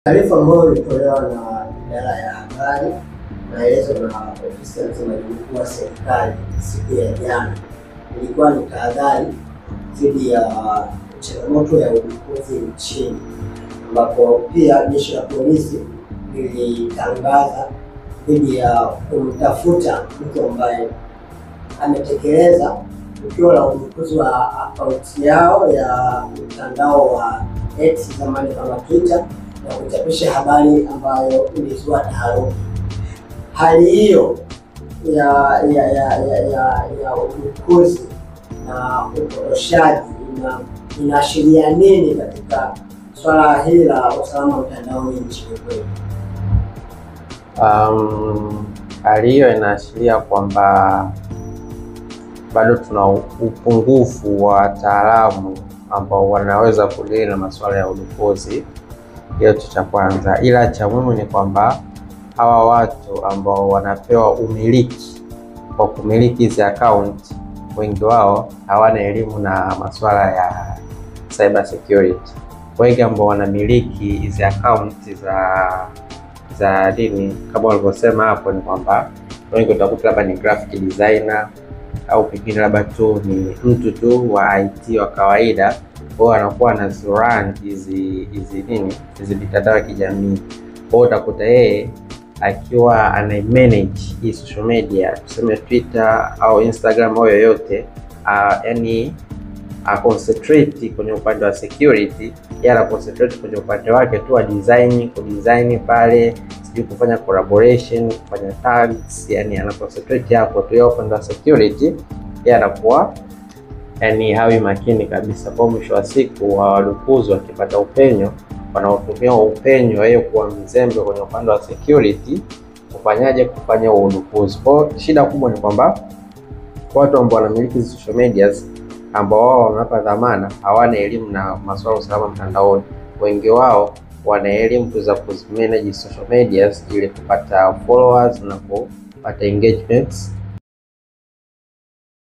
Taarifa ambayo ilitolewa na idara ya habari, maelezo na ofisi ya msemaji mkuu wa serikali siku ya jana ilikuwa ni tahadhari dhidi ya changamoto ya udukuzi nchini, ambapo pia jeshi la polisi lilitangaza dhidi ya kumtafuta mtu ambaye ametekeleza tukio la udukuzi wa akaunti yao ya mtandao wa X, zamani kama Twitter, na kuchapisha habari ambayo ilizua taharuki. Hali hiyo ya udukuzi na uporoshaji inaashiria nini katika swala hili la usalama mtandaoni nchini kwetu? Hali hiyo inaashiria kwamba bado tuna upungufu wa wataalamu ambao wanaweza kudili na masuala ya udukuzi. Hiyo cha kwanza, ila cha muhimu ni kwamba hawa watu ambao wanapewa umiliki kwa kumiliki hizi account, wengi wao hawana elimu na masuala ya cyber security. Wengi ambao wanamiliki hizi account za dini, kama walivyosema hapo, ni kwamba wengi utakuta labda ni graphic designer au pengine labda tu ni mtu tu wa IT wa kawaida, kwa anakuwa anazurun hizi mitandao ya kijamii. Kwa utakuta yeye akiwa ana manage hii social media, tuseme Twitter au Instagram au yoyote, yani concentrate kwenye upande wa security, yeye concentrate kwenye upande wake tu wa design pale, sijui kufanya collaboration, kufanya tags, yani ana concentrate hapo tu ya upande wa security. Yeye anakuwa yani hawi makini kabisa. Kwa mwisho wa siku wadukuzi wakipata upenyo, wanaotumia upenyo yeye kuwa mzembe kwenye upande wa security, kufanya udukuzi. Kwa shida kubwa ni kwamba watu ambao wanamiliki social medias ambao wao wanapa dhamana hawana elimu na masuala ya usalama mtandaoni. Wengi wao wana elimu tu za kumanage social medias ili kupata followers na kupata engagements